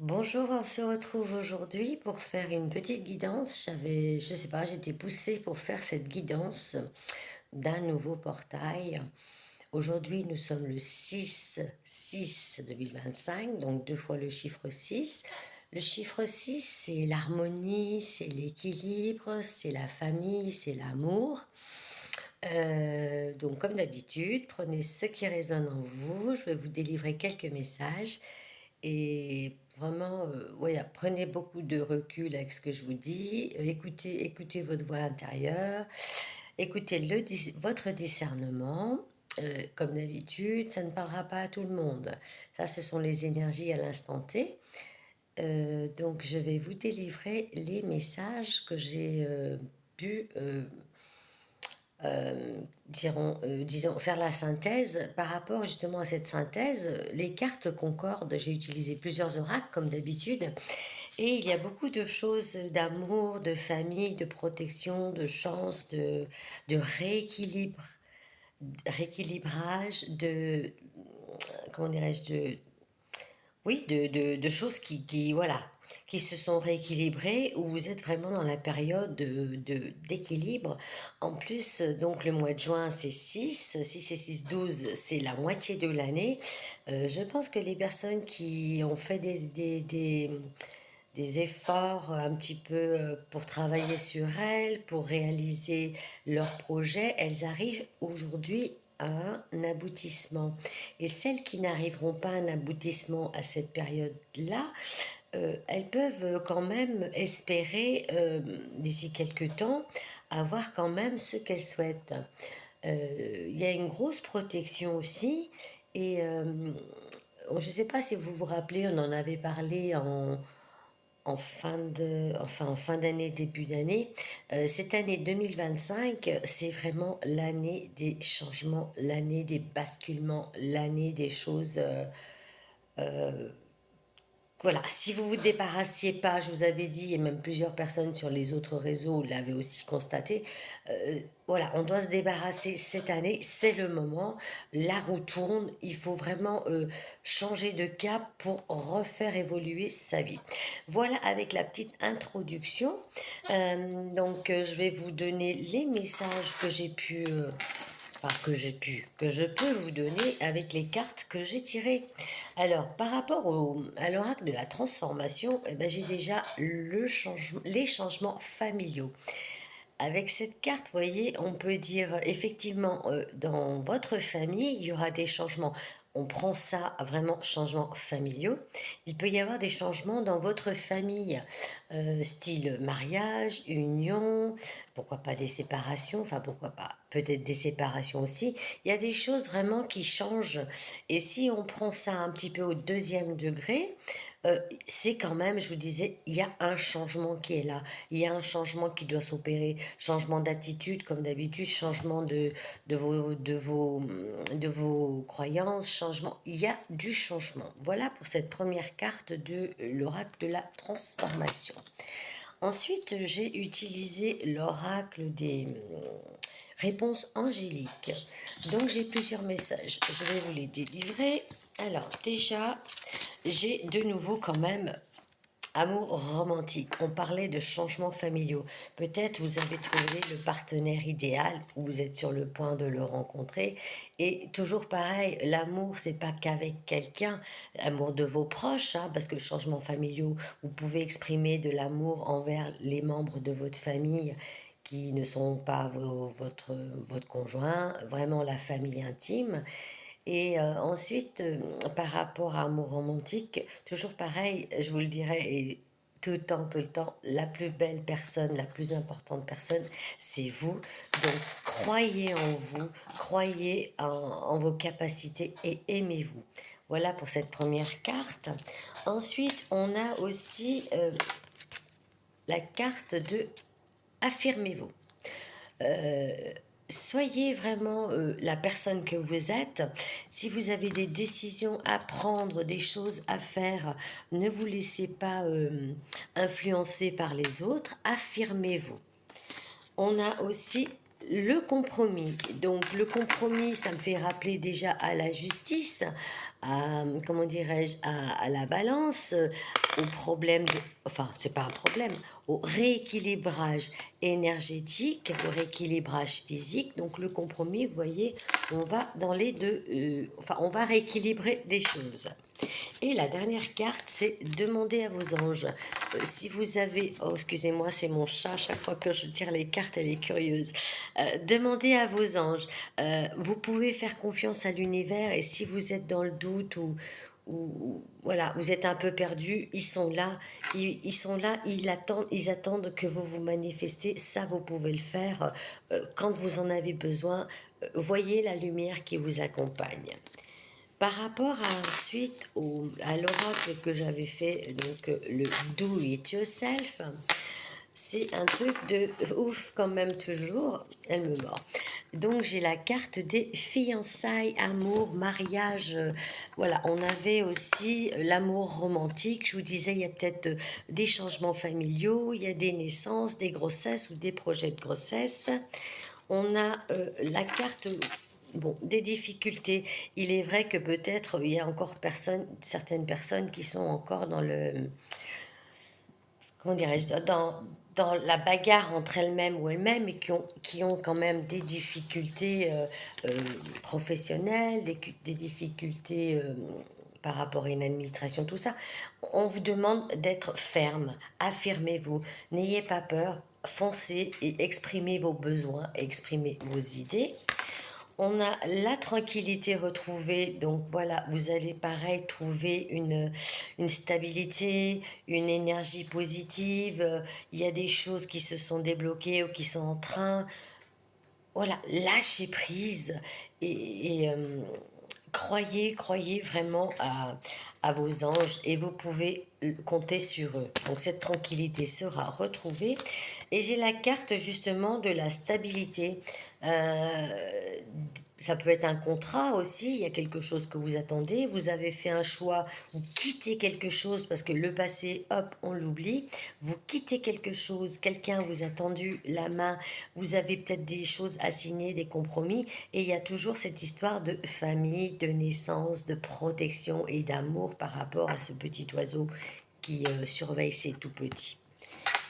Bonjour, on se retrouve aujourd'hui pour faire une petite guidance. Je sais pas, j'étais poussée pour faire cette guidance d'un nouveau portail. Aujourd'hui, nous sommes le 6/6/2025, donc deux fois le chiffre 6. Le chiffre 6, c'est l'harmonie, c'est l'équilibre, c'est la famille, c'est l'amour. Donc, comme d'habitude, prenez ce qui résonne en vous. Je vais vous délivrer quelques messages. Et vraiment, ouais, prenez beaucoup de recul avec ce que je vous dis. Écoutez votre voix intérieure. Écoutez votre discernement. Comme d'habitude, ça ne parlera pas à tout le monde. Ça, ce sont les énergies à l'instant T. Donc, je vais vous délivrer les messages que j'ai pu disons, faire la synthèse. Par rapport justement à cette synthèse, les cartes concordent. J'ai utilisé plusieurs oracles comme d'habitude, et il y a beaucoup de choses d'amour, de famille, de protection, de chance, de rééquilibrage, comment dirais-je, oui, de choses voilà, qui se sont rééquilibrées, où vous êtes vraiment dans la période d'équilibre. En plus, donc le mois de juin, c'est 6 et 6, 12, c'est la moitié de l'année. Je pense que les personnes qui ont fait des efforts un petit peu pour travailler sur elles, pour réaliser leurs projets, elles arrivent aujourd'hui à un aboutissement. Et celles qui n'arriveront pas à un aboutissement à cette période-là, elles peuvent quand même espérer, d'ici quelques temps, avoir quand même ce qu'elles souhaitent. Il y a une grosse protection aussi. Et je ne sais pas si vous vous rappelez, on en avait parlé en fin d'année, début d'année. Cette année 2025, c'est vraiment l'année des changements, l'année des basculements, l'année des choses. Voilà, si vous vous débarrassiez pas, je vous avais dit, et même plusieurs personnes sur les autres réseaux l'avaient aussi constaté, voilà, on doit se débarrasser cette année, c'est le moment, la roue tourne, il faut vraiment changer de cap pour refaire évoluer sa vie. Voilà avec la petite introduction. Donc, je vais vous donner les messages que j'ai pu enfin, que je peux vous donner avec les cartes que j'ai tirées. Alors, par rapport à l'oracle de la transformation, eh ben, j'ai déjà les changements familiaux. Avec cette carte, vous voyez, on peut dire effectivement, dans votre famille, il y aura des changements. On prend ça vraiment changements familiaux. Il peut y avoir des changements dans votre famille, style mariage, union, pourquoi pas des séparations, enfin pourquoi pas, peut-être des séparations aussi. Il y a des choses vraiment qui changent. Et si on prend ça un petit peu au deuxième degré, c'est quand même, je vous disais, il y a un changement qui est là. Il y a un changement qui doit s'opérer. Changement d'attitude, comme d'habitude, changement de vos croyances, changement. Il y a du changement. Voilà pour cette première carte de l'oracle de la transformation. Ensuite, j'ai utilisé l'oracle des réponses angéliques. Donc, j'ai plusieurs messages. Je vais vous les délivrer. Alors, déjà, j'ai de nouveau quand même amour romantique. On parlait de changements familiaux. Peut-être vous avez trouvé le partenaire idéal ou vous êtes sur le point de le rencontrer. Et toujours pareil, l'amour, c'est pas qu'avec quelqu'un, l'amour de vos proches, hein, parce que le changement familiaux, vous pouvez exprimer de l'amour envers les membres de votre famille qui ne sont pas votre conjoint, vraiment la famille intime. Et ensuite, par rapport à amour romantique, toujours pareil, je vous le dirai, et tout le temps, la plus belle personne, la plus importante personne, c'est vous. Donc, croyez en vous, croyez en vos capacités et aimez-vous. Voilà pour cette première carte. Ensuite, on a aussi la carte de affirmez-vous. Euh, Soyez vraiment la personne que vous êtes. Si vous avez des décisions à prendre, des choses à faire, ne vous laissez pas influencer par les autres. Affirmez-vous. On a aussi le compromis. Donc le compromis, ça me fait rappeler déjà à la justice, à, comment dirais-je, à la balance, au problème de, enfin, c'est pas un problème, au rééquilibrage énergétique, au rééquilibrage physique. Donc le compromis, vous voyez, on va dans les deux, enfin, on va rééquilibrer des choses. Et la dernière carte, c'est demander à vos anges. Si vous avez... Oh, excusez-moi, c'est mon chat. Chaque fois que je tire les cartes, elle est curieuse. Demandez à vos anges. Vous pouvez faire confiance à l'univers et si vous êtes dans le doute ou voilà, vous êtes un peu perdu, ils sont là, ils sont là, ils attendent que vous vous manifestez. Ça, vous pouvez le faire quand vous en avez besoin. Voyez la lumière qui vous accompagne. Par rapport à ensuite à l'oracle que j'avais fait, donc le Do It Yourself, c'est un truc de ouf quand même toujours, elle me mord. Donc j'ai la carte des fiançailles, amour, mariage, voilà, on avait aussi l'amour romantique, je vous disais il y a peut-être des changements familiaux, il y a des naissances, des grossesses ou des projets de grossesse. On a la carte, bon, des difficultés. Il est vrai que peut-être il y a encore certaines personnes qui sont encore dans le, comment dirais-je, dans la bagarre entre elles-mêmes ou elles-mêmes et qui ont quand même des difficultés euh, professionnelles, des difficultés par rapport à une administration, tout ça. On vous demande d'être ferme, affirmez-vous, n'ayez pas peur, foncez et exprimez vos besoins, exprimez vos idées. On a la tranquillité retrouvée, donc voilà, vous allez pareil trouver une stabilité, une énergie positive. Il y a des choses qui se sont débloquées ou qui sont en train. Voilà, lâchez prise et croyez vraiment à vos anges et vous pouvez compter sur eux. Donc cette tranquillité sera retrouvée. Et j'ai la carte justement de la stabilité. Euh, Ça peut être un contrat aussi, il y a quelque chose que vous attendez, vous avez fait un choix, vous quittez quelque chose parce que le passé, hop, on l'oublie, vous quittez quelque chose, quelqu'un vous a tendu la main, vous avez peut-être des choses à signer, des compromis, et il y a toujours cette histoire de famille, de naissance, de protection et d'amour par rapport à ce petit oiseau qui surveille ses tout petits.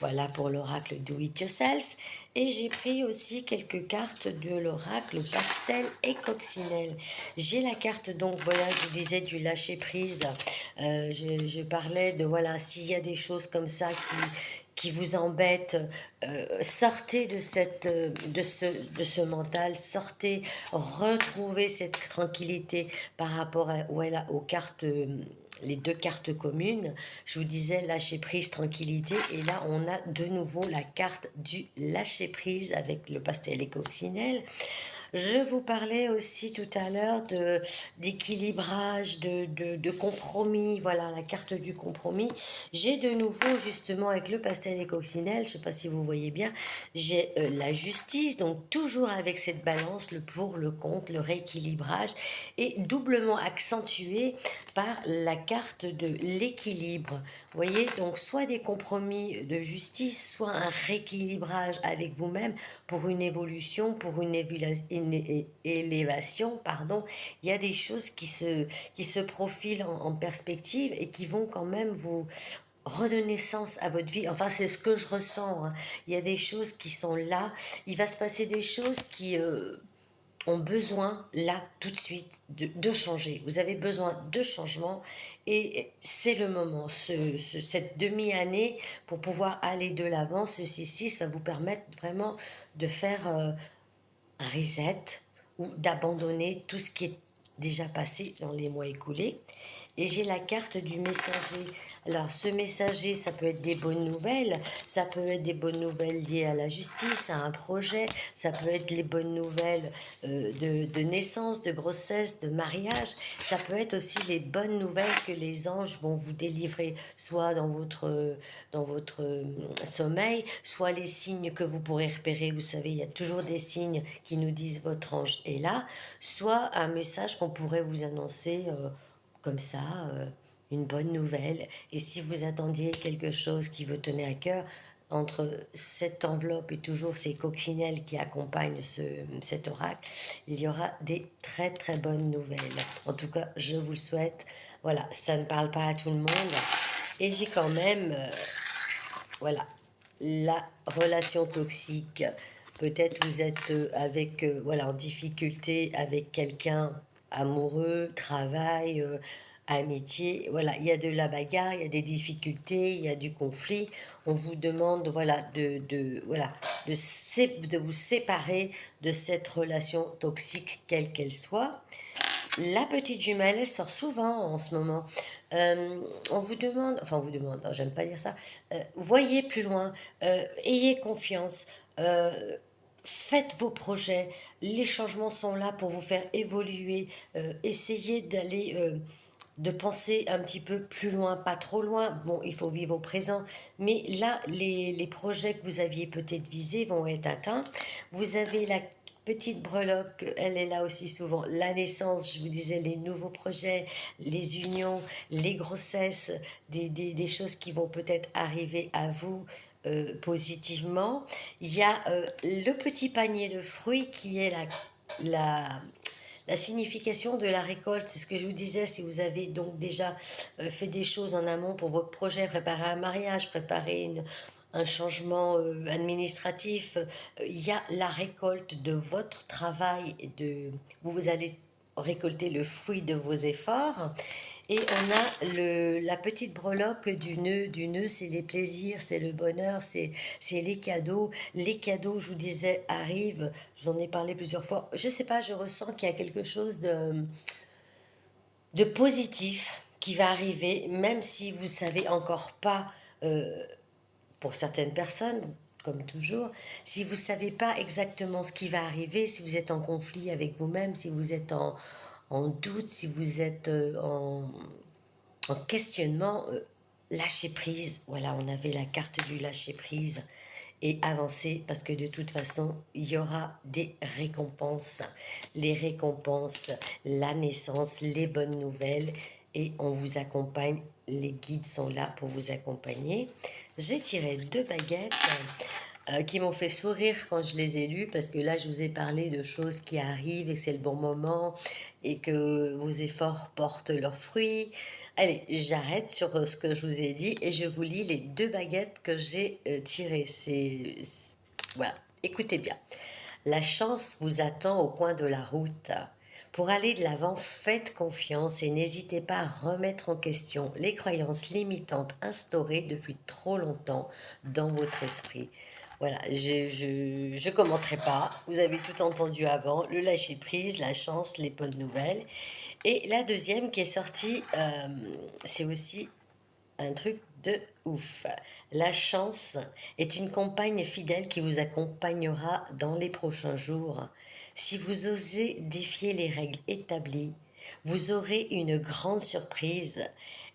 Voilà pour l'oracle Do It Yourself. Et j'ai pris aussi quelques cartes de l'oracle pastel et coccinelle. J'ai la carte, donc voilà, je vous disais du lâcher prise. Je parlais de, voilà, s'il y a des choses comme ça qui vous embêtent, sortez de, de ce mental, sortez, retrouvez cette tranquillité par rapport à, voilà, aux cartes les deux cartes communes. Je vous disais lâcher prise, tranquillité. Et là, on a de nouveau la carte du lâcher prise avec le pastel et coccinelle. Je vous parlais aussi tout à l'heure d'équilibrage, de compromis. Voilà, la carte du compromis. J'ai de nouveau, justement, avec le pastel et coccinelle, je ne sais pas si vous voyez bien, j'ai la justice, donc toujours avec cette balance, le pour, le contre, le rééquilibrage, et doublement accentué par la carte de l'équilibre. Vous voyez, donc soit des compromis de justice, soit un rééquilibrage avec vous-même pour une évolution, pour une élévation, pardon. Il y a des choses qui se profilent en perspective et qui vont quand même vous redonner sens à votre vie. Enfin, c'est ce que je ressens, hein. Il y a des choses qui sont là. Il va se passer des choses qui ont besoin, là, tout de suite, de changer. Vous avez besoin de changement et c'est le moment. Cette demi-année, pour pouvoir aller de l'avant, ce 6-6 va vous permettre vraiment de faire un reset ou d'abandonner tout ce qui est déjà passé dans les mois écoulés. Et j'ai la carte du messager. Alors, ce messager, ça peut être des bonnes nouvelles, ça peut être des bonnes nouvelles liées à la justice, à un projet, ça peut être les bonnes nouvelles de naissance, de grossesse, de mariage, ça peut être aussi les bonnes nouvelles que les anges vont vous délivrer, soit dans votre sommeil, soit les signes que vous pourrez repérer, vous savez, il y a toujours des signes qui nous disent votre ange est là, soit un message qu'on pourrait vous annoncer comme ça, une bonne nouvelle. Et si vous attendiez quelque chose qui vous tenait à cœur, entre cette enveloppe et toujours ces coccinelles qui accompagnent cet oracle, il y aura des très très bonnes nouvelles. En tout cas, je vous le souhaite. Voilà, ça ne parle pas à tout le monde. Et j'ai quand même, voilà, la relation toxique. Peut-être vous êtes avec, voilà, en difficulté avec quelqu'un amoureux, travail, amitié. Voilà, il y a de la bagarre, il y a des difficultés, il y a du conflit. On vous demande, voilà, voilà, de vous séparer de cette relation toxique, quelle qu'elle soit. La petite jumelle, elle sort souvent en ce moment. On vous demande, enfin on vous demande, oh, j'aime pas dire ça, voyez plus loin, ayez confiance, faites vos projets, les changements sont là pour vous faire évoluer, essayez d'aller, de penser un petit peu plus loin, pas trop loin. Bon, il faut vivre au présent, mais là, les projets que vous aviez peut-être visés vont être atteints. Vous avez la petite breloque, elle est là aussi souvent. La naissance, je vous disais, les nouveaux projets, les unions, les grossesses, des choses qui vont peut-être arriver à vous positivement. Il y a le petit panier de fruits qui est la, la signification de la récolte. C'est ce que je vous disais, si vous avez donc déjà fait des choses en amont pour votre projet, préparer un mariage, préparer un changement administratif, il y a la récolte de votre travail, vous allez récolter le fruit de vos efforts. Et on a la petite breloque du nœud. Du nœud, c'est les plaisirs, c'est le bonheur, c'est les cadeaux. Les cadeaux, je vous disais, arrivent. J'en ai parlé plusieurs fois. Je sais pas, je ressens qu'il y a quelque chose de positif qui va arriver, même si vous savez encore pas, pour certaines personnes, comme toujours, si vous savez pas exactement ce qui va arriver, si vous êtes en conflit avec vous-même, si vous êtes en doute, si vous êtes en questionnement, lâcher prise. Voilà, on avait la carte du lâcher prise et avancer parce que de toute façon, il y aura des récompenses. Les récompenses, la naissance, les bonnes nouvelles et on vous accompagne. Les guides sont là pour vous accompagner. J'ai tiré 2 baguettes qui m'ont fait sourire quand je les ai lues, parce que là, je vous ai parlé de choses qui arrivent et que c'est le bon moment et que vos efforts portent leurs fruits. Allez, j'arrête sur ce que je vous ai dit et je vous lis les 2 baguettes que j'ai tirées. Voilà, écoutez bien. La chance vous attend au coin de la route. Pour aller de l'avant, faites confiance et n'hésitez pas à remettre en question les croyances limitantes instaurées depuis trop longtemps dans votre esprit. Voilà, je commenterai pas. Vous avez tout entendu avant. Le lâcher prise, la chance, les bonnes nouvelles. Et la deuxième qui est sortie, c'est aussi un truc de ouf. La chance est une compagne fidèle qui vous accompagnera dans les prochains jours. Si vous osez défier les règles établies, vous aurez une grande surprise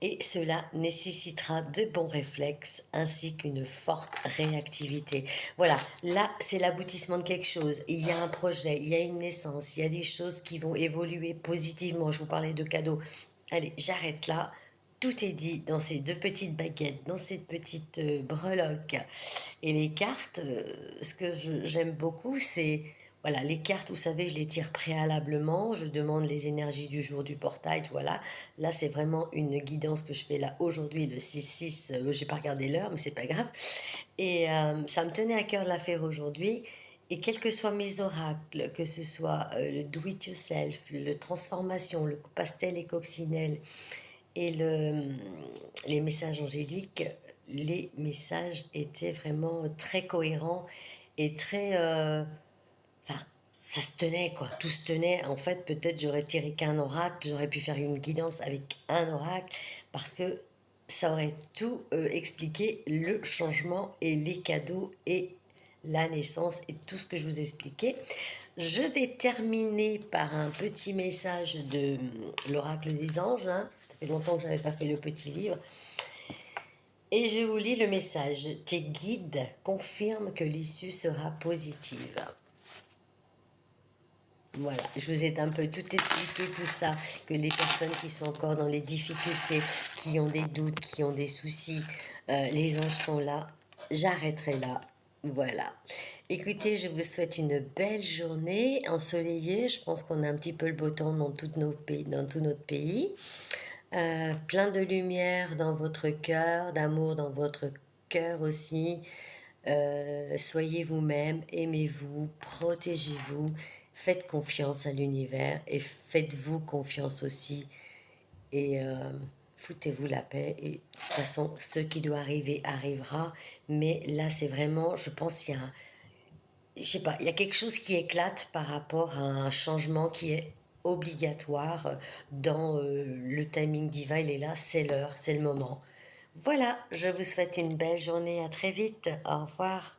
et cela nécessitera de bons réflexes ainsi qu'une forte réactivité. Voilà, là c'est l'aboutissement de quelque chose. Il y a un projet, il y a une naissance, il y a des choses qui vont évoluer positivement. Je vous parlais de cadeaux. Allez, j'arrête là. Tout est dit dans ces 2 petites baguettes, dans cette petite breloque. Et les cartes, ce que j'aime beaucoup, c'est, voilà, les cartes, vous savez, je les tire préalablement, je demande les énergies du jour du portail, voilà. Là, c'est vraiment une guidance que je fais là aujourd'hui, le 6-6, j'ai pas regardé l'heure, mais c'est pas grave. Et ça me tenait à cœur de la faire aujourd'hui. Et quels que soient mes oracles, que ce soit le do-it-yourself, le transformation, le pastel et coccinelle, et les messages angéliques, les messages étaient vraiment très cohérents et très... enfin, ça se tenait, quoi. Tout se tenait. En fait, peut-être j'aurais tiré qu'un oracle, j'aurais pu faire une guidance avec un oracle, parce que ça aurait tout expliqué, le changement et les cadeaux et la naissance et tout ce que je vous ai expliqué. Je vais terminer par un petit message de l'oracle des anges, hein. Ça fait longtemps que je n'avais pas fait le petit livre. Et je vous lis le message. Tes guides confirment que l'issue sera positive. Voilà, je vous ai un peu tout expliqué, tout ça, que les personnes qui sont encore dans les difficultés, qui ont des doutes, qui ont des soucis, les anges sont là j'arrêterai là. Voilà. Écoutez, je vous souhaite une belle journée ensoleillée. Je pense qu'on a un petit peu le beau temps dans tous nos pays, dans tout notre pays. Plein de lumière dans votre cœur, d'amour dans votre cœur aussi. Soyez vous-même, aimez-vous, protégez-vous, faites confiance à l'univers et faites-vous confiance aussi. Et foutez-vous la paix. Et de toute façon, ce qui doit arriver arrivera. Mais là, c'est vraiment, je pense qu'il y a, je sais pas, il y a quelque chose qui éclate par rapport à un changement qui est obligatoire dans le timing divin. Il est là, c'est l'heure, c'est le moment. Voilà, je vous souhaite une belle journée. À très vite. Au revoir.